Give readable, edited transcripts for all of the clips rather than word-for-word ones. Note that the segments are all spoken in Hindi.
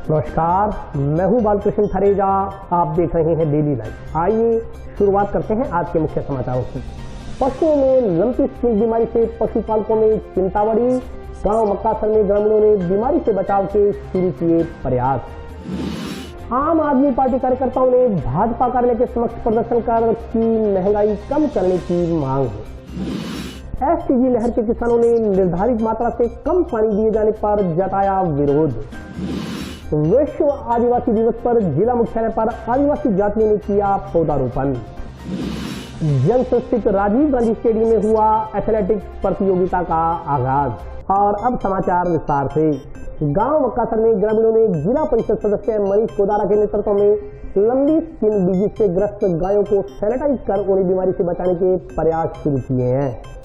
नमस्कार, मैं हूं बालकृष्ण थरेजा। आप देख रहे हैं डेली लाइफ। आइए शुरुआत करते हैं आज के मुख्य समाचारों की। पशुओं में लंपी स्किन बीमारी से पशुपालकों में चिंता बढ़ी। गांव मक्कासर में ग्रामीणों ने बीमारी से बचाव के शुरू किए प्रयास। आम आदमी पार्टी कार्यकर्ताओं ने भाजपा कार्यालय के समक्ष प्रदर्शन कर की महंगाई कम करने की मांग। एसटीजी लहर के किसानों ने निर्धारित मात्रा से कम पानी दिए जाने पर जताया विरोध। विश्व आदिवासी दिवस पर जिला मुख्यालय पर आदिवासी जातियों ने किया पौधारोपण। जंक्शन स्थित राजीव गांधी स्टेडियम में हुआ एथलेटिक्स प्रतियोगिता का आगाज। और अब समाचार विस्तार से। गांव मक्कासर में ग्रामीणों ने जिला परिषद सदस्य मनीष गोदारा के नेतृत्व में लंबी स्किन डिजीज से ग्रस्त गायों को सैनिटाइज कर उन्हें बीमारी से बचाने के प्रयास शुरू किए हैं।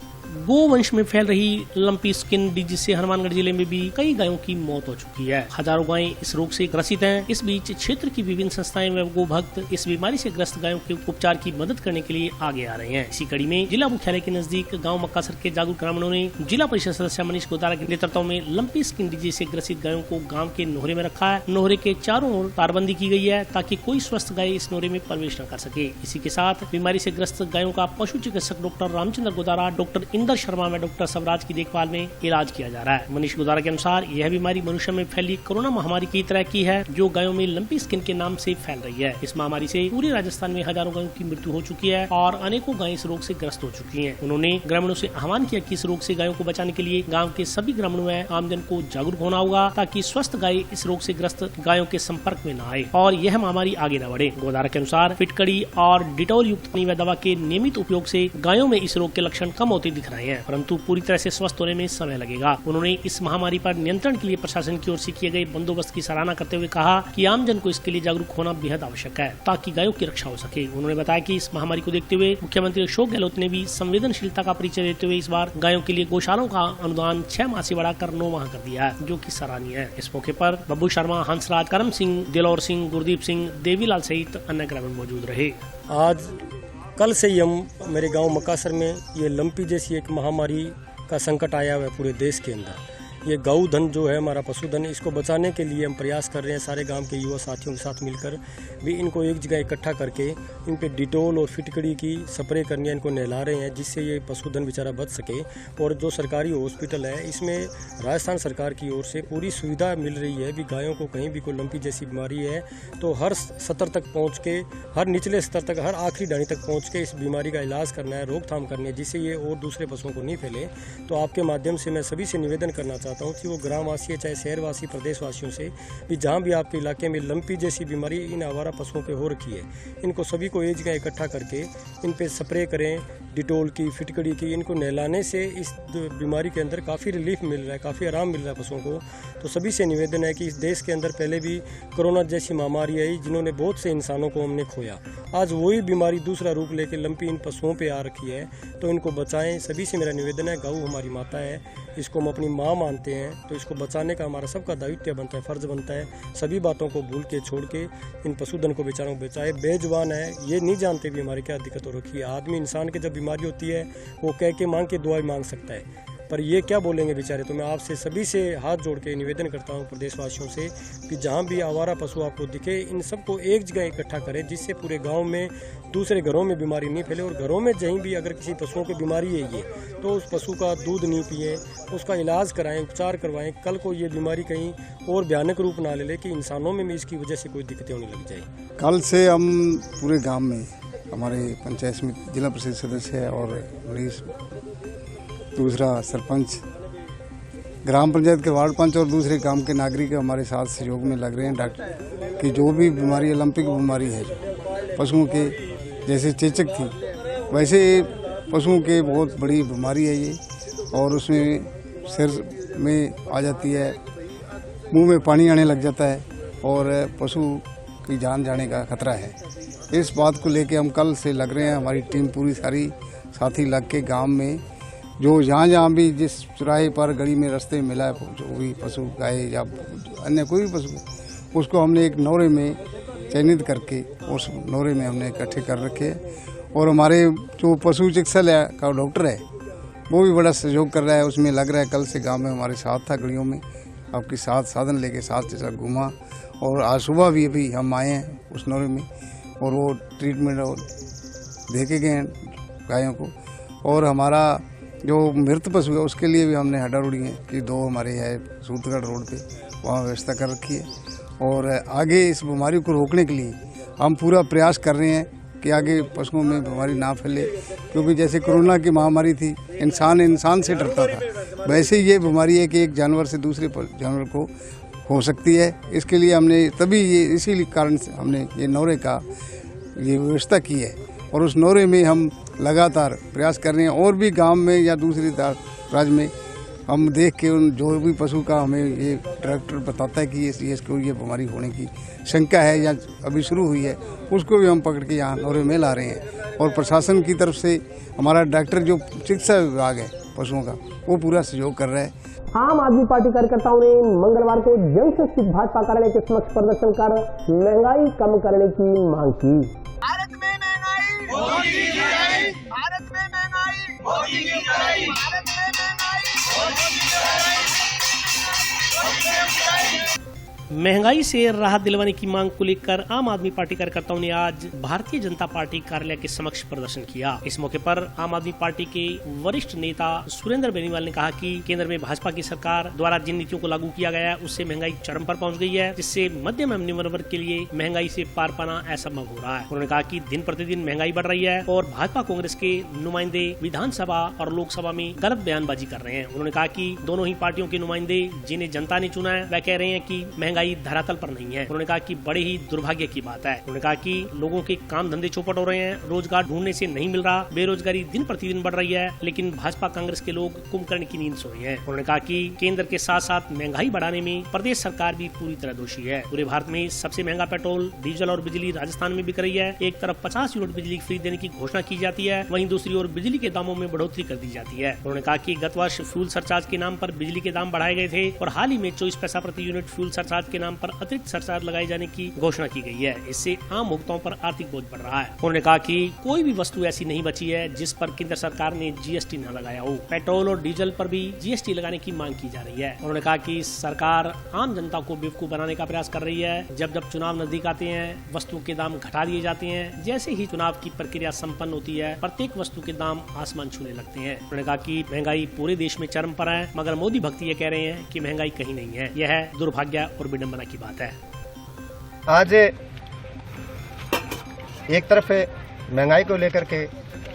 गोवंश में फैल रही लंपी स्किन डिजीज से हनुमानगढ़ जिले में भी कई गायों की मौत हो चुकी है। हजारों गायें इस रोग से ग्रसित हैं। इस बीच क्षेत्र की विभिन्न संस्थाएं व गोभक्त इस बीमारी से ग्रस्त गायों के उपचार की मदद करने के लिए आगे आ रहे हैं। इसी कड़ी में जिला मुख्यालय के नजदीक गांव मक्कासर के जागरूक ग्रामीणों ने जिला परिषद सदस्य मनीष गोदारा के नेतृत्व में लंपी स्किन डिजीज से ग्रसित गायों को गाँव के नोहरे में रखा है। नोहरे के चारों ओर तारबंदी की गई है ताकि कोई स्वस्थ गाय इस नोहरे में प्रवेश न कर सके। इसी के साथ बीमारी से ग्रस्त गायों का पशु चिकित्सक डॉक्टर रामचंद्र गोदारा, डॉक्टर इंदर शर्मा व डॉक्टर स्वराज की देखभाल में इलाज किया जा रहा है। मनीष गोदारा के अनुसार यह बीमारी मनुष्य में फैली कोरोना महामारी की तरह की है, जो गायों में लंपी स्किन के नाम से फैल रही है। इस महामारी से पूरे राजस्थान में हजारों गायों की मृत्यु हो चुकी है और अनेकों गायें इस रोग से ग्रस्त हो चुकी हैं। उन्होंने ग्रामीणों से आह्वान किया कि इस रोग से गायों को बचाने के लिए गाँव के सभी ग्रामीणों में आमजन को जागरूक होना होगा ताकि स्वस्थ गाय इस रोग से ग्रस्त गायों के संपर्क में न आए और यह महामारी आगे न बढ़े। गोदारा के अनुसार फिटकड़ी और डिटोल युक्त पानी व दवा के नियमित उपयोग से गायों में इस रोग के लक्षण कम होते दिख रहे हैं, परंतु पूरी तरह से स्वस्थ होने में समय लगेगा। उन्होंने इस महामारी पर नियंत्रण के लिए प्रशासन की ओर से किए गए बंदोबस्त की सराहना करते हुए कहा कि आमजन को इसके लिए जागरूक होना बेहद आवश्यक है ताकि गायों की रक्षा हो सके। उन्होंने बताया कि इस महामारी को देखते हुए मुख्यमंत्री अशोक गहलोत ने भी संवेदनशीलता का परिचय देते हुए इस बार गायों के लिए गौशालाओं का अनुदान 6 माह से बढ़ाकर 9 माह कर दिया है, जो की सराहनीय है। इस मौके पर बब्बू शर्मा, हंसराज, करम सिंह, दिलौर सिंह, गुरदीप सिंह, देवीलाल सहित अन्य ग्रामीण मौजूद रहे। आज कल से ही हम मेरे गांव मक्कासर में ये लंपी जैसी एक महामारी का संकट आया हुआ है पूरे देश के अंदर। ये गौ धन जो है हमारा पशुधन, इसको बचाने के लिए हम प्रयास कर रहे हैं सारे गांव के युवा साथियों के साथ मिलकर भी इनको एक जगह इकट्ठा करके इन पे डिटोल और फिटकड़ी की स्प्रे करनी है, इनको नहला रहे हैं जिससे ये पशुधन बेचारा बच सके। और जो सरकारी हॉस्पिटल है इसमें राजस्थान सरकार की ओर से पूरी सुविधा मिल रही है भी गायों को कहीं भी कोई लंपी जैसी बीमारी है तो हर स्तर तक पहुँच के, हर निचले स्तर तक, हर आखिरी डाणी तक पहुँच के इस बीमारी का इलाज करना है, रोकथाम करनी है जिससे ये और दूसरे पशुओं को नहीं फैले। तो आपके माध्यम से मैं सभी से निवेदन करना चाहता हूँ कि वो ग्रामवासी चाहे शहरवासी, प्रदेशवासियों से भी जहाँ भी आपके इलाके में लंपी जैसी बीमारी इन आवारा पशुओं पे हो रखी है, इनको सभी को एक जगह इकट्ठा करके इन पे स्प्रे करें डिटोल की, फिटकड़ी की। इनको नहलाने से इस बीमारी के अंदर काफ़ी रिलीफ मिल रहा है, काफ़ी आराम मिल रहा है पशुओं को। तो सभी से निवेदन है कि इस देश के अंदर पहले भी कोरोना जैसी महामारी आई जिन्होंने बहुत से इंसानों को हमने खोया। आज वही बीमारी दूसरा रूप लेके लंपी इन पशुओं पे आ रखी है, तो इनको बचाएं। सभी से मेरा निवेदन है, गौ हमारी माता है, इसको हम अपनी माँ मानते हैं, तो इसको बचाने का हमारा सबका दायित्व बनता है, फर्ज बनता है। सभी बातों को भूल के, छोड़ के इन पशुधन को बेचारों को बचाए। बेजुबान है, ये नहीं जानते भी हमारी क्या दिक्कत हो रखी है। आदमी इंसान के जब बीमारी होती है वो कह के मांग के दुआ मांग सकता है, पर ये क्या बोलेंगे बेचारे। तो मैं आपसे सभी से हाथ जोड़ के निवेदन करता हूँ प्रदेशवासियों से कि जहाँ भी आवारा पशु आपको दिखे इन सबको एक जगह इकट्ठा करें जिससे पूरे गांव में दूसरे घरों में बीमारी नहीं फैले। और घरों में कहीं भी अगर किसी पशुओं की बीमारी है ये, तो उस पशु का दूध नहीं पिए, उसका इलाज कराएं, उपचार करवाएं। कल को ये बीमारी कहीं और भयानक रूप ना ले कि इंसानों में भी इसकी वजह से कोई दिक्कतें होने लग जाए। कल से हम पूरे गाँव में हमारे पंचायत समिति जिला परिषद सदस्य है और दूसरा सरपंच, ग्राम पंचायत के वार्ड पंच और दूसरे गांव के नागरिक हमारे साथ सहयोग में लग रहे हैं डॉक्टर कि जो भी बीमारी है, लंपी बीमारी है पशुओं के, जैसे चेचक थी वैसे पशुओं के बहुत बड़ी बीमारी है ये। और उसमें सिर में आ जाती है, मुंह में पानी आने लग जाता है और पशु की जान जाने का खतरा है। इस बात को लेके हम कल से लग रहे हैं, हमारी टीम पूरी सारी साथी लग के गांव में जो जहाँ भी जिस चौराहे पर गली में रास्ते में मिला है जो भी पशु, गाय या अन्य कोई भी पशु, उसको हमने एक नौरे में चयनित करके उस नौरे में हमने इकट्ठे कर रखे। और हमारे जो पशु चिकित्सालय का डॉक्टर है वो भी बड़ा सहयोग कर रहा है, उसमें लग रहा है। कल से गांव में हमारे साथ था गलियों में, आपके साथ साधन लेके साथ के साथ घूमा। और आज सुबह भी अभी हम आए हैं उस नौरे में, और वो ट्रीटमेंट देके गए हैं गायों को। और हमारा जो मृत पशु है उसके लिए भी हमने हड्डारोड़ी है कि 2 हमारे है सूतगढ़ रोड पे, वहाँ व्यवस्था कर रखी है। और आगे इस बीमारी को रोकने के लिए हम पूरा प्रयास कर रहे हैं कि आगे पशुओं में बीमारी ना फैले, क्योंकि जैसे कोरोना की महामारी थी, इंसान से डरता था, वैसे ही ये बीमारी है कि एक जानवर से दूसरे जानवर को हो सकती है। इसके लिए हमने इसी कारण से हमने ये नौरे का ये व्यवस्था की है। और उस नौरे में हम लगातार प्रयास कर रहे हैं, और भी गांव में या दूसरे राज्य में हम देख के उन जो भी पशु का हमें ये डॉक्टर बताता है कि इसको ये बीमारी होने की शंका है या अभी शुरू हुई है, उसको भी हम पकड़ के यहाँ नौरे में ला रहे हैं। और प्रशासन की तरफ से हमारा डॉक्टर जो चिकित्सा विभाग है पशुओं का, वो पूरा सहयोग कर रहा है। आम आदमी पार्टी कार्यकर्ताओं ने मंगलवार को जंक्शन स्थित भाजपा कार्यालय के समक्ष प्रदर्शन कर महंगाई कम करने की मांग की। भारत में महंगाई मोदी की जय, भारत में महंगाई मोदी की जय, भारत में महंगाई मोदी की जय। महंगाई से राहत दिलवाने की मांग को लेकर आम आदमी पार्टी कार्यकर्ताओं ने आज भारतीय जनता पार्टी कार्यालय के समक्ष प्रदर्शन किया। इस मौके पर आम आदमी पार्टी के वरिष्ठ नेता सुरेंद्र बेनीवाल ने कहा कि केंद्र में भाजपा की सरकार द्वारा जिन नीतियों को लागू किया गया है उससे महंगाई चरम पर पहुंच गई है, जिससे मध्यम एवं निम्न वर्ग के लिए महंगाई से पार पाना असंभव हो रहा है। उन्होंने कहा कि दिन प्रतिदिन महंगाई बढ़ रही है और भाजपा कांग्रेस के नुमाइंदे विधानसभा और लोकसभा में गलत बयानबाजी कर रहे हैं। उन्होंने कहा कि दोनों ही पार्टियों के नुमाइंदे जिन्हें जनता ने चुना है वह कह रहे हैं कि महंगाई धरातल पर नहीं है। उन्होंने कहा कि बड़े ही दुर्भाग्य की बात है। उन्होंने कहा कि लोगों के काम धंधे चौपट हो रहे हैं, रोजगार ढूंढने से नहीं मिल रहा, बेरोजगारी दिन प्रतिदिन बढ़ रही है, लेकिन भाजपा कांग्रेस के लोग कुंभकर्ण की नींद सोए हैं। उन्होंने कहा कि केंद्र के साथ साथ महंगाई बढ़ाने में प्रदेश सरकार भी पूरी तरह दोषी है। पूरे भारत में सबसे महंगा पेट्रोल, डीजल और बिजली राजस्थान में बिक रही है। एक तरफ 50 यूनिट बिजली फ्री देने की घोषणा की जाती है, वहीं दूसरी ओर बिजली के दामों में बढ़ोतरी कर दी जाती है। उन्होंने कहा कि गत वर्ष फ्यूल सरचार्ज के नाम पर बिजली के दाम बढ़ाए गए थे और हाल ही में 24 पैसा प्रति यूनिट फ्यूल सरचार्ज के नाम पर अतिरिक्त सरचार्ज लगाए जाने की घोषणा की गई है। इससे आम उपभोक्ताओं पर आर्थिक बोझ बढ़ रहा है। उन्होंने कहा कि कोई भी वस्तु ऐसी नहीं बची है जिस पर केंद्र सरकार ने जीएसटी न लगाया हो। पेट्रोल और डीजल पर भी जीएसटी लगाने की मांग की जा रही है। उन्होंने कहा कि सरकार आम जनता को बेवकूफ बनाने का प्रयास कर रही है। जब जब चुनाव नजदीक आते हैं वस्तुओं के दाम घटा दिए जाते हैं। जैसे ही चुनाव की प्रक्रिया संपन्न होती है प्रत्येक वस्तु के दाम आसमान छूने लगते हैं। उन्होंने कहा कि महंगाई पूरे देश में चरम पर है, मगर मोदी भक्त ये कह रहे हैं कि महंगाई कहीं नहीं है। यह दुर्भाग्य और विडंबना की बात है। आज एक तरफ महंगाई को लेकर के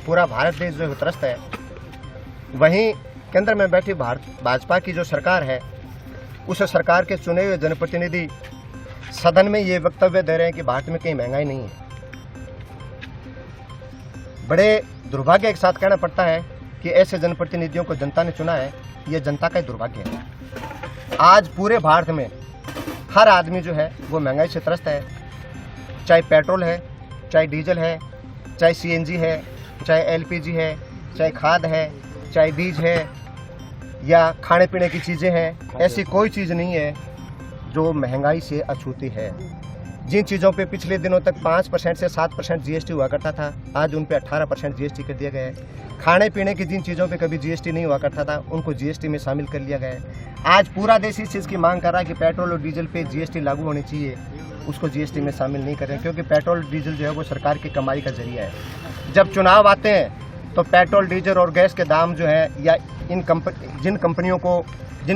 पूरा भारत देश जो त्रस्त है, वहीं केंद्र में बैठी भाजपा की जो सरकार है उस सरकार के चुने हुए जनप्रतिनिधि सदन में ये वक्तव्य दे रहे हैं कि भारत में कहीं महंगाई नहीं है। बड़े दुर्भाग्य के साथ कहना पड़ता है कि ऐसे जनप्रतिनिधियों को जनता ने चुना है, ये जनता का ही दुर्भाग्य है। आज पूरे भारत में हर आदमी जो है वो महंगाई से त्रस्त है, चाहे पेट्रोल है, चाहे डीजल है, चाहे सीएनजी है, चाहे एलपीजी है, चाहे खाद है, चाहे बीज है या खाने पीने की चीज़ें हैं। ऐसी कोई चीज़ नहीं है जो महंगाई से अछूती है। जिन चीज़ों पे पिछले दिनों तक 5% से 7% जीएसटी हुआ करता था, आज उन पे 18% जीएसटी कर दिया गया है। खाने पीने की जिन चीज़ों पे कभी जीएसटी नहीं हुआ करता था उनको जीएसटी में शामिल कर लिया गया है। आज पूरा देश इस चीज़ की मांग कर रहा है कि पेट्रोल और डीजल पे जीएसटी लागू होनी चाहिए, उसको जीएसटी में शामिल नहीं करें, क्योंकि पेट्रोल डीजल जो है वो सरकार की कमाई का जरिया है। जब चुनाव आते हैं तो पेट्रोल डीजल और गैस के दाम जो है या जिन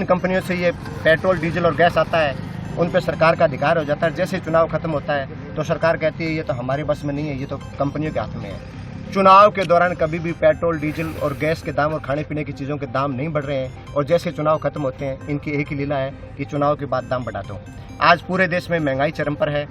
कंपनियों से ये पेट्रोल डीजल और गैस आता है उन पे सरकार का अधिकार हो जाता है। जैसे चुनाव खत्म होता है तो सरकार कहती है ये तो हमारे बस में नहीं है, ये तो कंपनियों के हाथ में है। चुनाव के दौरान कभी भी पेट्रोल डीजल और गैस के दाम और खाने पीने की चीज़ों के दाम नहीं बढ़ रहे हैं, और जैसे चुनाव खत्म होते हैं इनकी एक ही लीला है कि चुनाव के बाद दाम बढ़ा दो। आज पूरे देश में महंगाई चरम पर है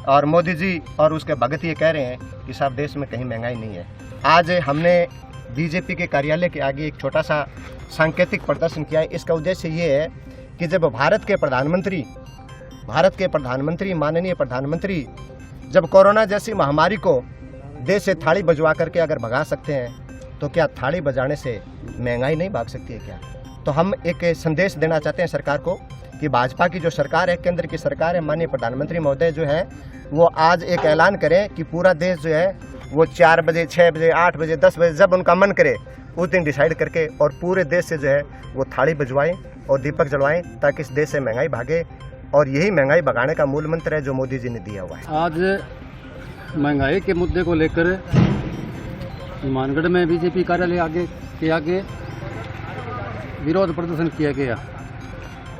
और मोदी जी और उसके भगत ये कह रहे हैं कि साहब देश में कहीं महंगाई नहीं है। आज हमने बीजेपी के कार्यालय के आगे एक छोटा सा सांकेतिक प्रदर्शन किया है। इसका उद्देश्य ये है कि जब भारत के प्रधानमंत्री माननीय प्रधानमंत्री जब कोरोना जैसी महामारी को देश से थाली बजवा करके अगर भगा सकते हैं तो क्या थाली बजाने से महंगाई नहीं भाग सकती है क्या? तो हम एक संदेश देना चाहते हैं सरकार को कि भाजपा की जो सरकार है, केंद्र की सरकार है, माननीय प्रधानमंत्री महोदय जो है वो आज एक ऐलान करें कि पूरा देश जो है वो 4 बजे, 6 बजे, 8 बजे, 10 बजे जब उनका मन करे उस दिन डिसाइड करके और पूरे देश से जो है वो थाली बजवाएं और दीपक जलवाएं, ताकि इस देश से महंगाई भागे। और यही महंगाई भगाने का मूल मंत्र है जो मोदी जी ने दिया हुआ है। आज महंगाई के मुद्दे को लेकर हनुमानगढ़ में बीजेपी कार्यालय के आगे विरोध प्रदर्शन किया गया।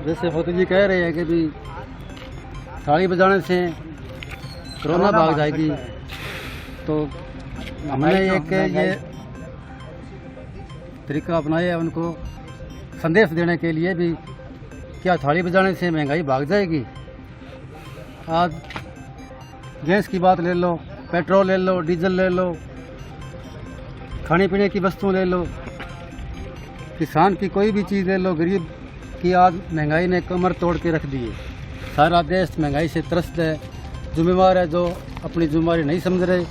जैसे मोदी जी कह रहे हैं कि भी थाली बजाने से कोरोना भाग जाएगी, तो हमने एक ये तरीका अपनाया है उनको संदेश देने के लिए भी, क्या थाली बजाने से महंगाई भाग जाएगी। आज गैस की बात ले लो, पेट्रोल ले लो, डीजल ले लो, खाने पीने की वस्तु ले लो, किसान की कोई भी चीज़ ले लो, गरीब की आज महंगाई ने कमर तोड़ के रख दी है। सारा देश महंगाई से त्रस्त है, जिम्मेवार है जो अपनी जिम्मेवारी नहीं समझ रहे।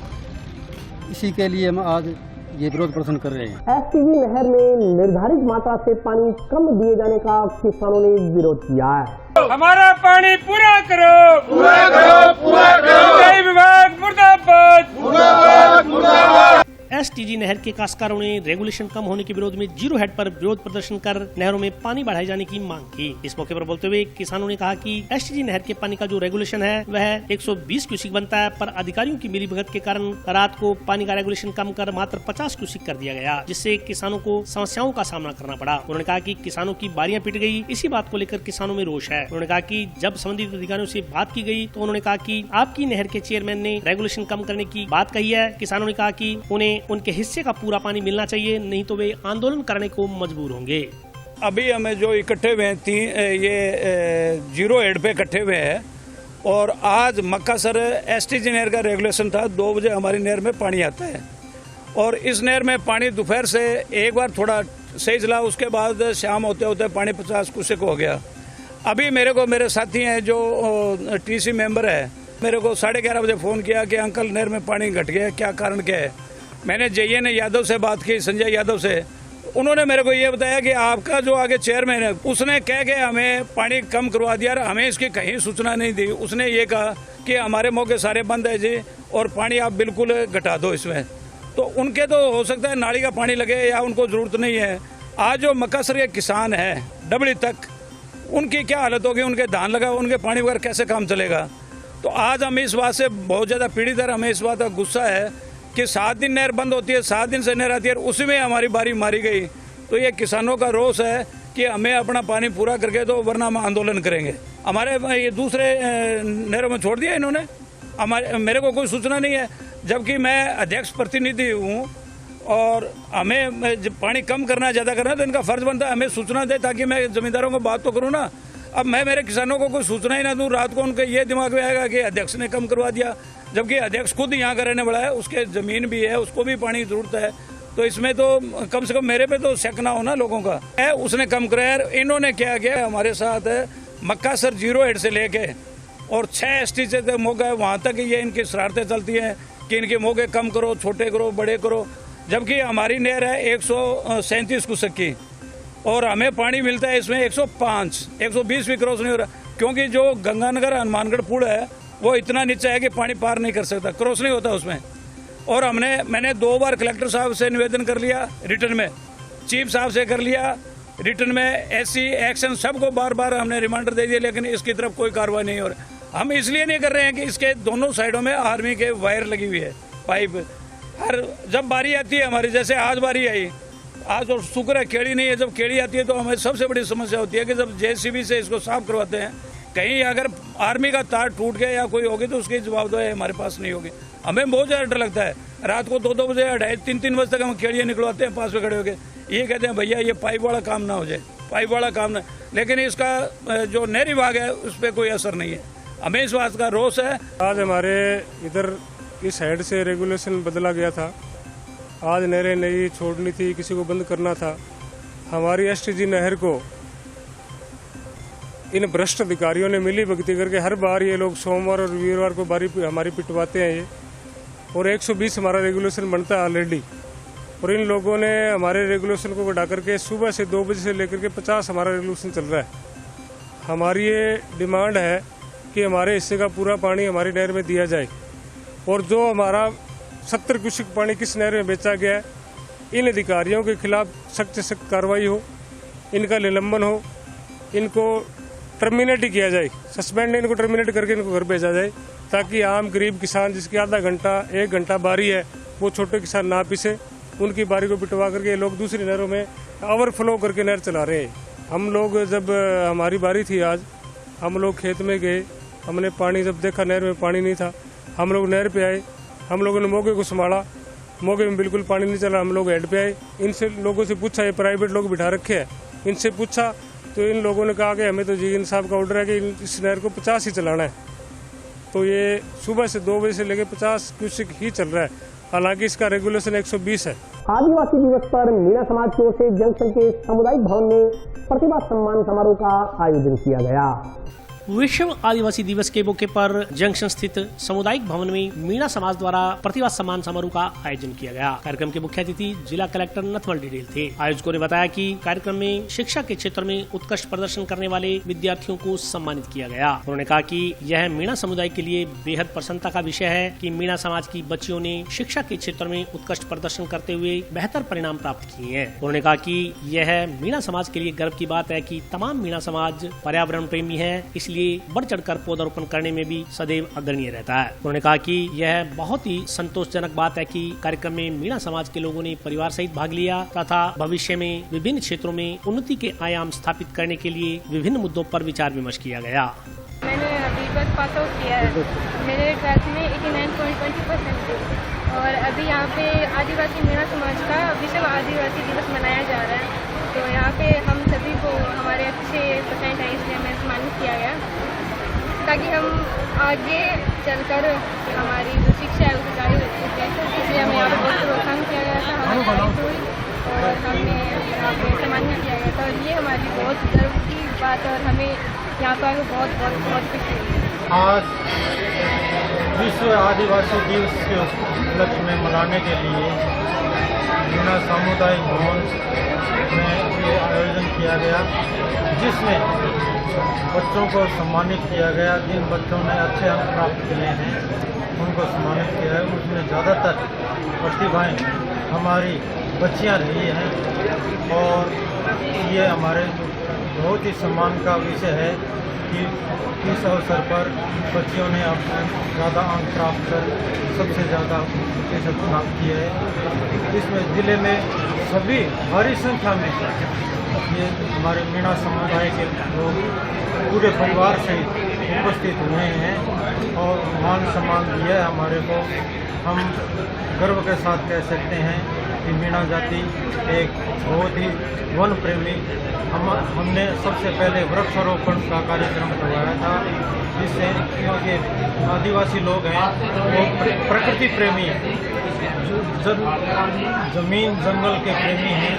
इसी के लिए हम आज ये विरोध प्रदर्शन कर रहे हैं। एसटीजी नहर में निर्धारित मात्रा से पानी कम दिए जाने का किसानों ने विरोध किया है। हमारा पानी पूरा करो, पूरा करो, पूरा करो। सिंचाई विभाग मुर्दाबाद, मुर्दाबाद, मुर्दाबाद। एसटीजी नहर के काश्तकारों ने रेगुलेशन कम होने के विरोध में जीरो हेड पर विरोध प्रदर्शन कर नहरों में पानी बढ़ाए जाने की मांग की। इस मौके पर बोलते हुए किसानों ने कहा कि एसटीजी नहर के पानी का जो रेगुलेशन है वह 120 क्यूसिक बनता है, पर अधिकारियों की मिलीभगत के कारण रात को पानी का रेगुलेशन कम कर मात्र 50 क्यूसिक कर दिया गया, जिससे किसानों को समस्याओं का सामना करना पड़ा। उन्होंने कहा कि किसानों की बारियां पिट गई, इसी बात को लेकर किसानों में रोष है। उन्होंने कहा कि जब संबंधित अधिकारियों से बात की गई तो उन्होंने कहा कि आपकी नहर के चेयरमैन ने रेगुलेशन कम करने की बात कही है। किसानों ने कहा कि उन्हें उनके हिस्से का पूरा पानी मिलना चाहिए, नहीं तो वे आंदोलन करने को मजबूर होंगे। अभी हमें जो इकट्ठे हुए हैं ये जीरो हेड पे इकट्ठे हुए हैं, और आज मक्कासर एसटीजी नहर का रेगुलेशन था 2 बजे हमारी नहर में पानी आता है, और इस नहर में पानी दोपहर से एक बार थोड़ा सही चला, उसके बाद शाम होते होते पानी 50 क्यूसेक हो गया। अभी मेरे साथी हैं जो टीसी मेंबर है, मेरे को 11:30 बजे फ़ोन किया कि अंकल नहर में पानी घट गया, क्या कारण क्या है। मैंने JN यादव से बात की, संजय यादव से, उन्होंने मेरे को ये बताया कि आपका जो आगे चेयरमैन है उसने कह के हमें पानी कम करवा दिया, हमें इसकी कहीं सूचना नहीं दी। उसने ये कहा कि हमारे मौके सारे बंद है जी, और पानी आप बिल्कुल घटा दो इसमें। तो उनके तो हो सकता है नाली का पानी लगे या उनको ज़रूरत नहीं है। आज जो मक्कासर के किसान है डबली तक, उनकी क्या हालत होगी, उनके धान लगा, उनके पानी वगैरह कैसे काम चलेगा। तो आज हम इस बात से बहुत ज़्यादा पीड़ित है। हमें इस बात का गुस्सा है कि 7 दिन नहर बंद होती है, 7 दिन से नहर आती है, उसी में हमारी बारी मारी गई। तो ये किसानों का रोष है कि हमें अपना पानी पूरा करके दो, वरना हम आंदोलन करेंगे। हमारे ये दूसरे नहरों में छोड़ दिया इन्होंने, मेरे को कोई सूचना नहीं है, जबकि मैं अध्यक्ष प्रतिनिधि हूँ, और हमें जब पानी कम करना है, ज़्यादा करना है, तो इनका फर्ज बनता है हमें सूचना दे, ताकि मैं जमींदारों को बात तो करूँ ना। अब मैं मेरे किसानों को कोई सूचना ही ना दूँ, रात को उनके ये दिमाग में आएगा कि अध्यक्ष ने कम करवा दिया, जबकि अध्यक्ष खुद यहाँ का रहने वाला है, उसके ज़मीन भी है, उसको भी पानी की जरूरत है। तो इसमें तो कम से कम मेरे पे तो शक ना होना लोगों का है, उसने कम कराया। इन्होंने क्या किया, हमारे साथ मक्कासर जीरो हेड से लेके और 6 ST से मौका है, वहाँ तक ये इनकी शरारतें चलती हैं कि इनके मौके कम करो, छोटे करो, बड़े करो। जबकि हमारी नहर है 137 क्यूसेक की, और हमें पानी मिलता है इसमें 105, 120 भी क्रॉस नहीं हो रहा, क्योंकि जो गंगानगर हनुमानगढ़ पुल है वो इतना नीचे है कि पानी पार नहीं कर सकता, क्रॉस नहीं होता उसमें। और मैंने 2 बार कलेक्टर साहब से निवेदन कर लिया रिटर्न में, चीफ साहब से कर लिया रिटर्न में, SC एक्शन सबको बार बार हमने रिमाइंडर दे दिया, लेकिन इसकी तरफ कोई कार्रवाई नहीं हो रही। हम इसलिए नहीं कर रहे हैं कि इसके दोनों साइडों में आर्मी के वायर लगी हुई है, पाइप। हर जब बारी आती है हमारी, जैसे आज बारी आई, आज तो शुक्र है केड़ी नहीं है, जब केड़ी आती है तो हमें सबसे बड़ी समस्या होती है कि जब JCB से इसको साफ करवाते हैं, कहीं अगर आर्मी का तार टूट गया या कोई होगी तो उसकी जवाबदेही हमारे पास नहीं होगी। हमें बहुत ज़्यादा डर लगता है। रात को 2-2 बजे, 2:30-3 बजे तक हम केड़ियाँ निकलवाते हैं, पास में खड़े होकर, ये कहते हैं भैया ये पाइप वाला काम ना हो जाए, पाइप वाला काम ना, लेकिन इसका जो नहर विभाग है उस पर कोई असर नहीं है। हमें इस बात का रोष है। आज हमारे इधर इस साइड से रेगुलेशन बदला गया था, आज नहरें नहीं छोड़नी थी, किसी को बंद करना था। हमारी STG नहर को इन भ्रष्ट अधिकारियों ने मिली भगती करके हर बार ये लोग सोमवार और वीरवार को बारी हमारी पिटवाते हैं ये, और 120 हमारा रेगुलेशन बनता है ऑलरेडी, और इन लोगों ने हमारे रेगुलेशन को बढ़ा करके सुबह से 2 बजे से लेकर के 50 हमारा रेगुलेशन चल रहा है। हमारी ये डिमांड है कि हमारे हिस्से का पूरा पानी हमारी नहर में दिया जाए, और जो हमारा 70 क्यूसेक पानी किस नहर में बेचा गया है इन अधिकारियों के खिलाफ सख्त से सख्त कार्रवाई हो, इनका निलंबन हो, इनको टर्मिनेट ही किया जाए, सस्पेंड इनको टर्मिनेट करके इनको घर भेजा जाए, ताकि आम गरीब किसान जिसकी आधा घंटा 1 घंटा बारी है वो छोटे किसान ना पिसे, उनकी बारी को पिटवा करके ये लोग दूसरी नहरों में ओवरफ्लो करके नहर चला रहे हैं। हम लोग जब हमारी बारी थी आज, हम लोग खेत में गए, हमने पानी जब देखा नहर में पानी नहीं था, हम लोग नहर पे आए, हम लोगों ने मौके को संभाला, मौके में बिल्कुल पानी नहीं चला, हम लोग हेड पे आए, इनसे लोगों से पूछा, ये प्राइवेट लोग बिठा रखे हैं, इनसे पूछा तो इन लोगों ने कहा कि हमें तो जी साहब का ऑर्डर है कि इस नहर को 50 ही चलाना है। तो ये सुबह से 2 बजे से लेकर 50 क्यूसेक ही चल रहा है, हालांकि इसका रेगुलेशन 120 है। आदिवासी दिवस पर मीणा समाज की ओर से जंक्शन के सामुदायिक भवन में प्रतिभा सम्मान समारोह का आयोजन किया गया। विश्व आदिवासी दिवस के मौके पर जंक्शन स्थित सामुदायिक भवन में मीणा समाज द्वारा प्रतिभा सम्मान समारोह का आयोजन किया गया। कार्यक्रम के मुख्य अतिथि जिला कलेक्टर नथवल डिडेल थे। आयोजकों ने बताया कि कार्यक्रम में शिक्षा के क्षेत्र में उत्कृष्ट प्रदर्शन करने वाले विद्यार्थियों को सम्मानित किया गया। उन्होंने कहा कि यह मीणा समुदाय के लिए बेहद प्रसन्नता का विषय है कि मीणा समाज की बच्चियों ने शिक्षा के क्षेत्र में उत्कृष्ट प्रदर्शन करते हुए बेहतर परिणाम प्राप्त किए हैं। उन्होंने कहा कि यह मीणा समाज के लिए गर्व की बात है कि तमाम मीणा समाज पर्यावरण प्रेमी है, इसलिए बढ़ चढ़कर पौधारोपण करने में भी सदैव अग्रणी रहता है। उन्होंने कहा कि यह बहुत ही संतोषजनक बात है कि कार्यक्रम में मीणा समाज के लोगों ने परिवार सहित भाग लिया तथा भविष्य में विभिन्न क्षेत्रों में उन्नति के आयाम स्थापित करने के लिए विभिन्न मुद्दों पर विचार विमर्श किया गया। मैंने अभी बस पास आउट किया है, मेरे 12th में 89.20% थे और अभी यहाँ पे आदिवासी मीणा समाज का विश्व आदिवासी दिवस मनाया जा रहा है। तो यहाँ पे हम सभी को हमारे अच्छे % है, इसलिए हमें सम्मानित किया गया ताकि हम आगे चलकर हमारी जो शिक्षा है उसे जारी रख सकें। इसलिए हमें यहाँ पे बहुत प्रोत्साहन किया गया था, हमारी तारीफ हुई और हमें यहाँ पे सम्मानित किया गया था और ये हमारी बहुत गर्व की बात और हमें यहाँ पर बहुत बहुत बहुत खुशी हुई। आज विश्व आदिवासी दिवस के उपलक्ष्य में मनाने के लिए मीणा सामुदायिक भवन में ये आयोजन किया गया, जिसमें बच्चों को सम्मानित किया गया। जिन बच्चों ने अच्छे अंक प्राप्त किए हैं उनको सम्मानित किया है। उसमें ज़्यादातर प्रतिभाएं हमारी बच्चियां रही हैं और ये हमारे बहुत ही सम्मान का विषय है कि इस अवसर पर बच्चियों ने अपने ज़्यादा अंक प्राप्त कर सबसे ज़्यादा प्रतिशत प्राप्त किए है। इसमें ज़िले में सभी भारी संख्या में ये हमारे मीणा समुदाय के लोग पूरे परिवार से उपस्थित हुए हैं और मान सम्मान दिया है हमारे को। हम गर्व के साथ कह सकते हैं कि मीणा जाति एक बहुत ही वन प्रेमी, हमने सबसे पहले वृक्षारोपण का कार्यक्रम करवाया था, जिससे क्योंकि आदिवासी लोग हैं वो प्रकृति प्रेमी हैं, जमीन जंगल के प्रेमी हैं,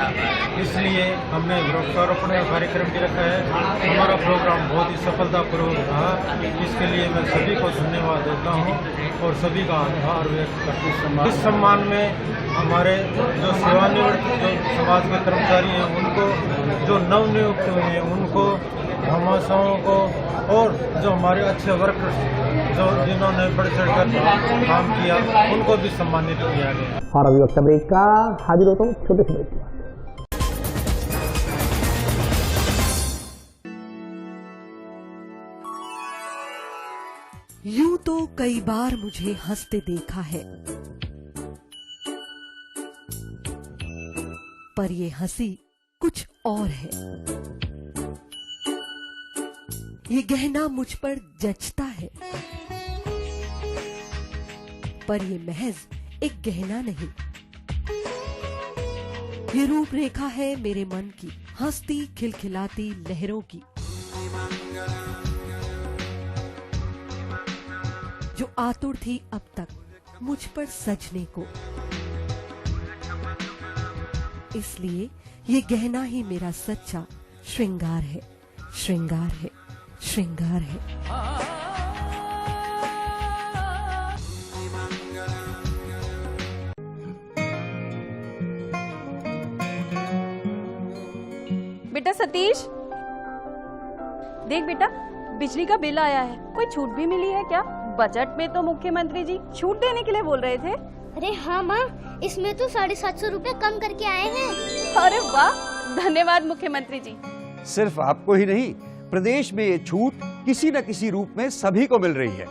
इसलिए हमने वृक्षारोपण का कार्यक्रम भी रखा है। हमारा प्रोग्राम बहुत ही सफलतापूर्वक रहा, इसके लिए मैं सभी को धन्यवाद देता हूं और सभी का आभार व्यक्त करता हूं। इस सम्मान में हमारे जो सेवानिवृत्त जो समाज के कर्मचारी हैं उनको, जो नवनियुक्त हुए हैं उनको, घमासाओं को और जो हमारे अच्छे वर्कर्स जो जिन्होंने बढ़ चढ़कर काम किया उनको भी सम्मानित किया गया। और अभी वक्त ब्रेक का, हाजिर होता हूँ छोटे से ब्रेक के बाद। यूं तो कई बार मुझे हंसते देखा है, पर ये हंसी कुछ और है। ये गहना मुझ पर जचता है, पर ये महज एक गहना नहीं, ये रूपरेखा है मेरे मन की, हंसती खिलखिलाती लहरों की, जो आतुर थी अब तक मुझ पर सजने को। इसलिए ये गहना ही मेरा सच्चा श्रृंगार है, श्रृंगार है, श्रृंगार है। बेटा सतीश, देख बेटा, बिजली का बिल आया है, कोई छूट भी मिली है क्या? बजट में तो मुख्यमंत्री जी छूट देने के लिए बोल रहे थे। अरे हाँ माँ, इसमें तो 750 रुपए कम करके आए हैं। अरे वाह, धन्यवाद मुख्यमंत्री जी। सिर्फ आपको ही नहीं, प्रदेश में ये छूट किसी न किसी रूप में सभी को मिल रही है।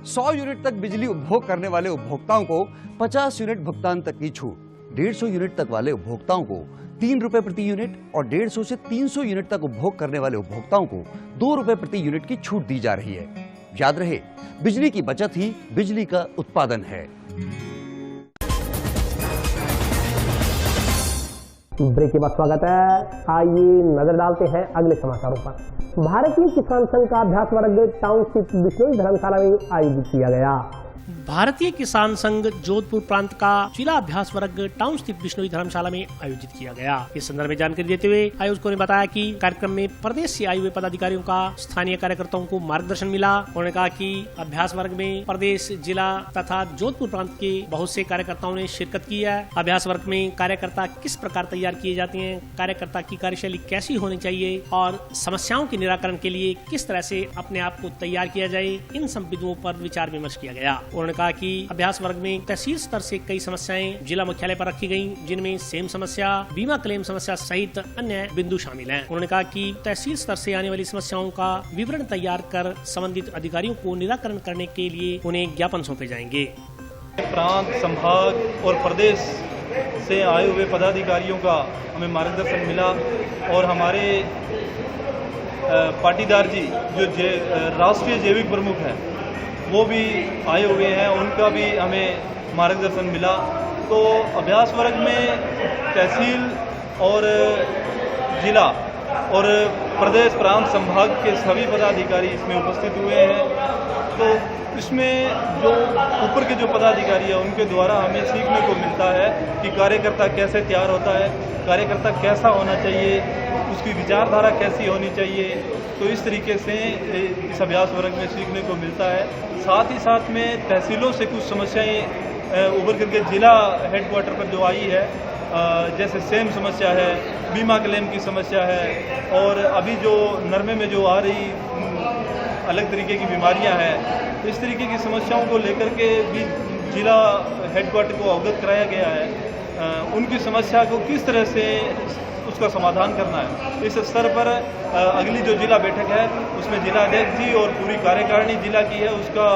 100 यूनिट तक बिजली उपभोग करने वाले उपभोक्ताओं को 50 यूनिट भुगतान तक की छूट, 150 यूनिट तक वाले उपभोक्ताओं को 3 रुपए प्रति यूनिट और 150 से 300 यूनिट तक उपभोग करने वाले उपभोक्ताओं को 2 रुपए प्रति यूनिट की छूट दी जा रही है। याद रहे, बिजली की बचत ही बिजली का उत्पादन है। ब्रेक के बाद स्वागत है। आइए नजर डालते हैं अगले समाचारों पर। भारतीय किसान संघ का अभ्यास वर्ग टाउनशिप बिश्नोई धर्मशाला में आयोजित किया गया। भारतीय किसान संघ जोधपुर प्रांत का जिला अभ्यास वर्ग टाउन स्थित बिश्नोई धर्मशाला में आयोजित किया गया। इस संदर्भ में जानकारी देते हुए आयोजकों ने बताया कि कार्यक्रम में प्रदेश से आए हुए पदाधिकारियों का स्थानीय कार्यकर्ताओं को मार्गदर्शन मिला। उन्होंने कहा कि अभ्यास वर्ग में प्रदेश, जिला तथा जोधपुर प्रांत के बहुत से कार्यकर्ताओं ने शिरकत की है। अभ्यास वर्ग में कार्यकर्ता किस प्रकार तैयार किए जाते हैं, कार्यकर्ता की कार्यशैली कैसी होनी चाहिए और समस्याओं के निराकरण के लिए किस तरह से अपने आप को तैयार किया जाए, इन सब बिंदुओं पर विचार विमर्श किया गया। उन्होंने कहा कि अभ्यास वर्ग में तहसील स्तर से कई समस्याएं जिला मुख्यालय पर रखी गयी, जिनमें सेम समस्या, बीमा क्लेम समस्या सहित अन्य बिंदु शामिल हैं। उन्होंने कहा कि तहसील स्तर से आने वाली समस्याओं का विवरण तैयार कर संबंधित अधिकारियों को निराकरण करने के लिए उन्हें ज्ञापन सौंपे जाएंगे। प्रांत, संभाग और प्रदेश से आए हुए पदाधिकारियों का हमें मार्गदर्शन मिला और हमारे पाटीदार जी जो राष्ट्रीय जैविक प्रमुख हैं वो भी आए हुए हैं, उनका भी हमें मार्गदर्शन मिला। तो अभ्यास वर्ग में तहसील और जिला और प्रदेश, प्रांत, संभाग के सभी पदाधिकारी इसमें उपस्थित हुए हैं। तो इसमें जो ऊपर के जो पदाधिकारी है उनके द्वारा हमें सीखने को मिलता है कि कार्यकर्ता कैसे तैयार होता है, कार्यकर्ता कैसा होना चाहिए, उसकी विचारधारा कैसी होनी चाहिए। तो इस तरीके से इस अभ्यास वर्ग में सीखने को मिलता है। साथ ही साथ में तहसीलों से कुछ समस्याएं उभर करके जिला हेडक्वार्टर पर जो आई है, जैसे सेम समस्या है, बीमा क्लेम की समस्या है और अभी जो नरमे में जो आ रही अलग तरीके की बीमारियां हैं, तो इस तरीके की समस्याओं को लेकर के भी जिला हेडक्वार्टर को अवगत कराया गया है। उनकी समस्या को किस तरह से उसका समाधान करना है, इस स्तर पर अगली जो जिला बैठक है उसमें जिलाध्यक्ष जी और पूरी कार्यकारिणी जिला की है उसका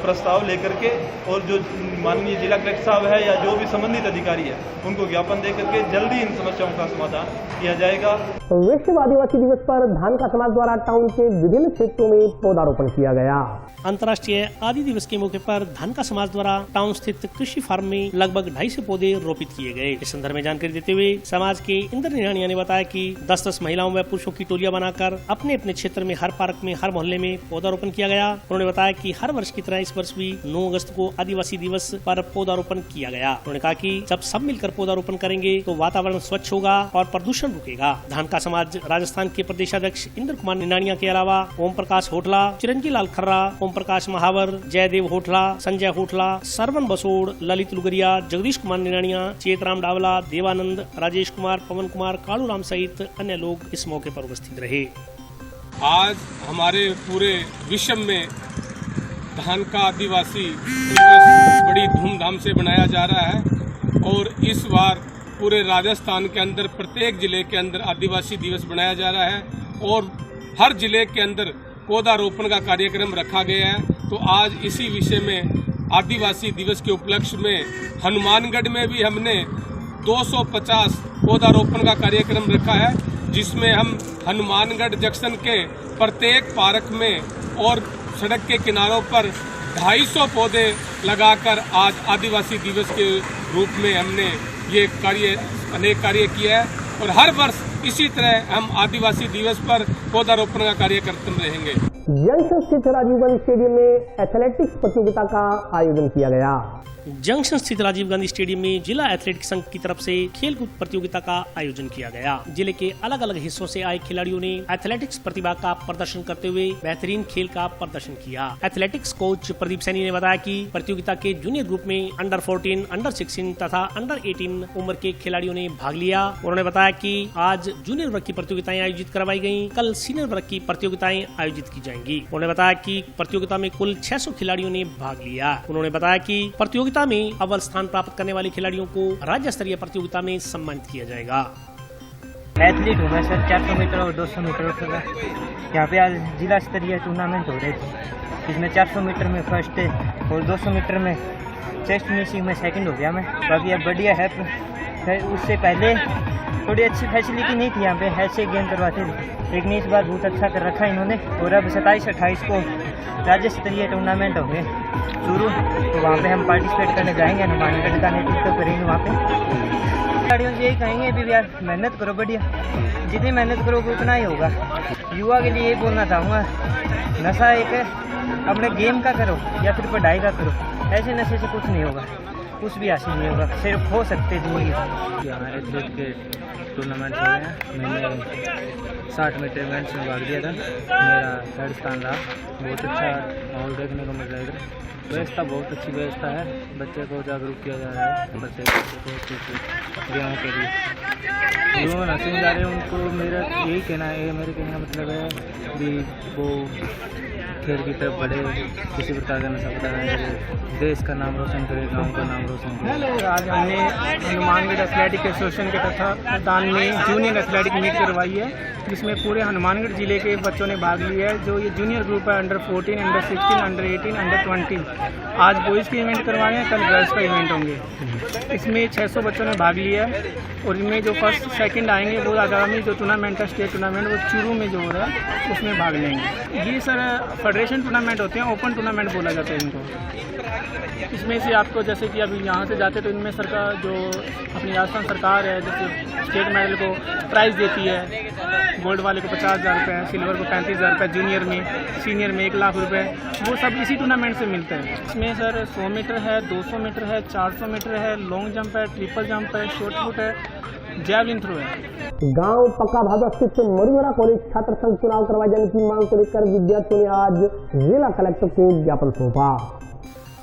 प्रस्ताव लेकर के और जो माननीय जिला कलेक्टर साहब है या जो भी संबंधित अधिकारी है उनको ज्ञापन दे करके जल्दी इन समस्याओं का समाधान किया जाएगा। विश्व आदिवासी दिवस पर धानका समाज द्वारा टाउन के विभिन्न क्षेत्रों में पौधारोपण किया गया। अंतर्राष्ट्रीय आदि दिवस के मौके पर धानका समाज द्वारा टाउन स्थित कृषि फार्म में लगभग 250 पौधे रोपित किए गए। इस संदर्भ में जानकारी देते हुए समाज के इंद्र निरानिया ने बताया कि 10-10 महिलाओं व पुरुषों की टोलियां बनाकर अपने अपने क्षेत्र में हर पार्क में, हर मोहल्ले में पौधारोपण किया गया। उन्होंने बताया कि हर वर्ष की तरह इस वर्ष भी 9 अगस्त को आदिवासी दिवस पर पौधारोपण किया गया। उन्होंने कहा कि जब सब मिलकर पौधारोपण करेंगे तो वातावरण स्वच्छ होगा और प्रदूषण रुकेगा। धानका समाज राजस्थान के प्रदेशाध्यक्ष इंद्र कुमार निनानिया के अलावा ओम प्रकाश होठला, चिरंजी लाल खर्रा, ओम प्रकाश महावर, जयदेव होठला, संजय होठला, सरवन बसोड़, ललित लुगरिया, जगदीश कुमार निनानिया, चेतराम डावला, देवानंद, राजेश कुमार, पवन कुमार, कालू राम सहित अन्य लोग इस मौके पर उपस्थित रहे। आज हमारे पूरे विश्व में धानका आदिवासी दिवस बड़ी धूमधाम से बनाया जा रहा है और इस बार पूरे राजस्थान के अंदर प्रत्येक जिले के अंदर आदिवासी दिवस बनाया जा रहा है और हर जिले के अंदर पौधारोपण का कार्यक्रम रखा गया है। तो आज इसी विषय में आदिवासी दिवस के उपलक्ष्य में हनुमानगढ़ में भी हमने 250 पौधारोपण का कार्यक्रम रखा है, जिसमें हम हनुमानगढ़ जंक्शन के प्रत्येक पार्क में और सड़क के किनारों पर 250 पौधे लगाकर आज आदिवासी दिवस के रूप में हमने ये अनेक कार्य किया है और हर वर्ष इसी तरह हम आदिवासी दिवस पर पौधारोपण का कार्य करते रहेंगे। जंक्शन स्थित राजीव गांधी स्टेडियम में एथलेटिक्स प्रतियोगिता का आयोजन किया गया। जंक्शन स्थित राजीव गांधी स्टेडियम में जिला एथलेटिक्स संघ की तरफ से खेलकूद प्रतियोगिता का आयोजन किया गया। जिले के अलग अलग हिस्सों से आए खिलाड़ियों ने एथलेटिक्स प्रतिभा का प्रदर्शन करते हुए बेहतरीन खेल का प्रदर्शन किया। एथलेटिक्स कोच प्रदीप सैनी ने बताया कि प्रतियोगिता के जूनियर ग्रुप में अंडर 14, अंडर 16 तथा अंडर 18 उम्र के खिलाड़ियों ने भाग लिया। उन्होंने बताया कि आज जूनियर वर्ग की प्रतियोगिताएं आयोजित करवाई गयी, कल सीनियर वर्ग की प्रतियोगिताएं आयोजित की जाएंगी। उन्होंने बताया कि प्रतियोगिता में कुल 600 खिलाड़ियों ने भाग लिया। उन्होंने बताया कि प्रतियोगिता प्रतियोगिता में अव्वल स्थान प्राप्त करने वाले खिलाड़ियों को राज्य स्तरीय प्रतियोगिता में सम्मानित किया जाएगा। एथलीट हूँ मैं सर, 400 मीटर और 200 मीटर का यहाँ पे आज जिला स्तरीय टूर्नामेंट हो रहे थे। इसमें 400 मीटर में फर्स्ट और 200 मीटर में चेस्ट मिशिंग में सेकंड हो गया मैं। बाकी अब बढ़िया है। उससे पहले थोड़ी अच्छी फैसिलिटी नहीं थी यहाँ पे, ऐसे गेम करवाते थे, लेकिन इस बार बहुत अच्छा कर रखा इन्होंने। और अब 27-28 को राज्य स्तरीय टूर्नामेंट होंगे शुरू, तो वहाँ पे हम पार्टिसिपेट करने जाएंगे। हनुमानगढ़ का नेतृत्व करेंगे वहाँ पे। खिलाड़ियों से यही कहेंगे भी यार मेहनत करो, बढ़िया जितनी मेहनत करोगे उतना ही होगा। युवा के लिए यही बोलना चाहूँगा, नशा एक अपने गेम का करो या फिर पढ़ाई का करो, ऐसे नशे से कुछ नहीं होगा, कुछ भी हासिल नहीं होगा, सिर्फ हो सकते जिंदगी। यहाँ एथलीट के टूर्नामेंट हो रहे हैं। मैंने 60 मीटर इवेंट्स में भाग लिया था, मेरा थर्ड स्थान रहा। बहुत अच्छा माहौल देखने को मिल रहा है इधर, व्यवस्था बहुत अच्छी व्यवस्था है। बच्चे को जागरूक किया जा रहा है, बच्चे गेमों के लिए जो नशे जा रहे हैं उनको मेरा यही कहना है, मेरे कहने का मतलब है कि वो खेल की तरफ बढ़े, किसी प्रकार का नशा पता नहीं करे, देश का नाम रोशन करे, गांव का नाम रोशन करे। आज हमने हनुमानगढ़ एथलेटिक एसोसिएशन के तत्वावधान में जूनियर एथलेटिक मीट करवाई है, जिसमें पूरे हनुमानगढ़ जिले के बच्चों ने भाग लिया है। जो ये जूनियर ग्रुप है, अंडर 14, अंडर 16, अंडर 18, अंडर 20। आज बॉयज़ के इवेंट करवाए हैं, कल गर्ल्स का इवेंट होंगे। इसमें 600 बच्चों ने भाग लिया है और इनमें जो फर्स्ट सेकंड आएंगे वो आगामी जो टूर्नामेंट है, स्टेट टूर्नामेंट, वो चूरू में जो हो रहा है उसमें भाग लेंगे। ये सर फेडरेशन टूर्नामेंट होते हैं, ओपन टूर्नामेंट बोला जाता है इनको। इसमें से आपको जैसे कि अभी यहाँ से जाते तो इनमें सरकार जो अपनी राजस्थान सरकार है, जैसे स्टेट मेडल को प्राइज़ देती है, गोल्ड वाले को 50,000 रुपये, सिल्वर को 35,000 रुपये, जूनियर में, सीनियर में 1 लाख रुपये, वो सब इसी टूर्नामेंट से मिलते हैं। इसमें सर 100 मीटर है, 200 मीटर है, 400 मीटर है, लॉन्ग जंप है, ट्रिपल जंप है, शॉर्ट पुट है, जैवलिन थ्रो है। गांव पक्का भादवा स्थित मरुधरा कॉलेज छात्र संघ चुनाव करवाए जाने की मांग को लेकर विद्यार्थियों ने आज जिला कलेक्टर को ज्ञापन सौंपा।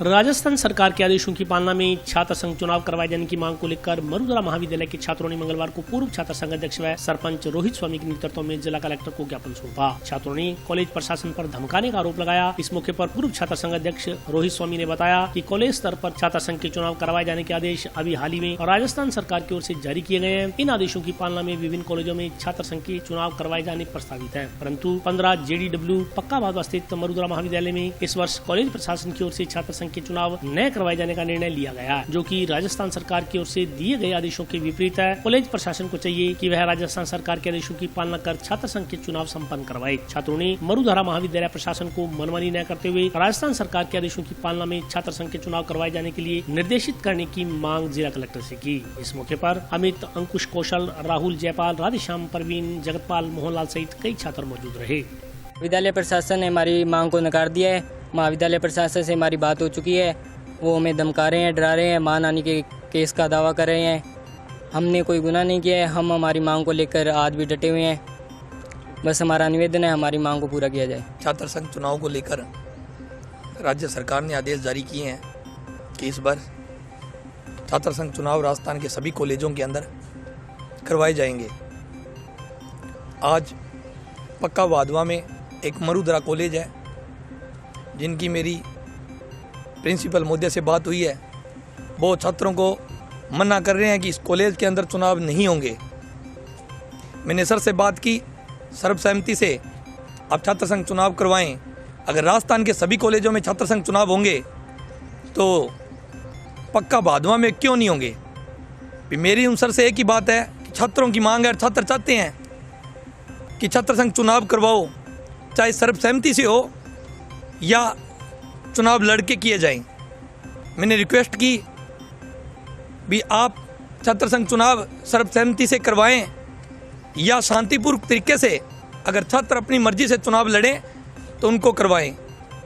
राजस्थान सरकार के आदेशों की पालना में छात्र संघ चुनाव करवाए जाने की मांग को लेकर मरुधरा महाविद्यालय के छात्रों ने मंगलवार को पूर्व छात्र संघ अध्यक्ष व सरपंच रोहित स्वामी के नेतृत्व में जिला कलेक्टर को ज्ञापन सौंपा। छात्रों ने कॉलेज प्रशासन पर धमकाने का आरोप लगाया। इस मौके पर पूर्व छात्र संघ अध्यक्ष रोहित स्वामी ने बताया कि कॉलेज स्तर पर छात्र संघ के चुनाव करवाए जाने के आदेश अभी हाल ही में राजस्थान सरकार की ओर से जारी किए गए हैं। इन आदेशों की पालना में विभिन्न कॉलेजों में छात्र संघ के चुनाव करवाए जाने प्रस्तावित है, परंतु 15 JDW पक्का भादवा स्थित मरुधरा महाविद्यालय में इस वर्ष कॉलेज प्रशासन की ओर से छात्र संघ के चुनाव नए करवाए जाने का निर्णय लिया गया है, जो कि राजस्थान सरकार की ओर से दिए गए आदेशों के विपरीत है। कॉलेज प्रशासन को चाहिए कि वह राजस्थान सरकार के आदेशों की पालना कर छात्र संघ के चुनाव संपन्न करवाए। छात्रों ने मरुधरा महाविद्यालय प्रशासन को मनमानी न करते हुए राजस्थान सरकार के आदेशों की पालना में छात्र संघ के चुनाव करवाए जाने के लिए निर्देशित करने की मांग जिला कलेक्टर से की। इस मौके पर अमित, अंकुश कौशल, राहुल, जयपाल, राधेश्याम, परवीन, जगतपाल, मोहनलाल सहित कई छात्र मौजूद रहे। विद्यालय प्रशासन ने हमारी मांग को नकार दिया है। महाविद्यालय प्रशासन से हमारी बात हो चुकी है, वो हमें धमका रहे हैं, डरा रहे हैं, मानहानि के केस का दावा कर रहे हैं। हमने कोई गुनाह नहीं किया है, हम हमारी मांग को लेकर आज भी डटे हुए हैं। बस हमारा निवेदन है हमारी मांग को पूरा किया जाए। छात्र संघ चुनाव को लेकर राज्य सरकार ने आदेश जारी किए हैं कि इस बार छात्र संघ चुनाव राजस्थान के सभी कॉलेजों के अंदर करवाए जाएंगे। आज पक्का भादवा में एक मरुधरा कॉलेज है, जिनकी मेरी प्रिंसिपल महोदय से बात हुई है। वो छात्रों को मना कर रहे हैं कि इस कॉलेज के अंदर चुनाव नहीं होंगे। मैंने सर से बात की, सर्वसहमति से आप छात्र संघ चुनाव करवाएं। अगर राजस्थान के सभी कॉलेजों में छात्र संघ चुनाव होंगे तो पक्का भादवा में क्यों नहीं होंगे। मेरी उन सर से एक ही बात है कि छात्रों की मांग है, छात्र चाहते हैं कि छात्र संघ चुनाव करवाओ, चाहे सर्वसहमति से हो या चुनाव लड़के किए जाएं। मैंने रिक्वेस्ट की भी आप छात्र संघ चुनाव सर्वसहमति से करवाएं या शांतिपूर्ण तरीके से, अगर छात्र अपनी मर्जी से चुनाव लड़ें तो उनको करवाएं।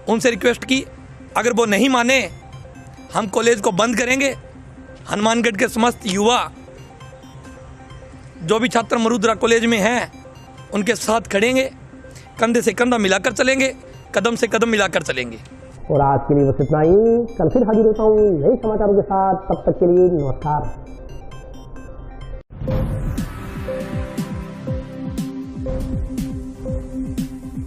उनसे रिक्वेस्ट की, अगर वो नहीं माने हम कॉलेज को बंद करेंगे। हनुमानगढ़ के समस्त युवा जो भी छात्र मरुधरा कॉलेज में हैं उनके साथ खड़ेंगे, कंधे से कंधा मिलाकर चलेंगे, कदम से कदम मिलाकर चलेंगे। और आज के लिए बस इतना ही। कल फिर हाजिर होता हूँ नए समाचारों के साथ, तब तक के लिए नमस्कार।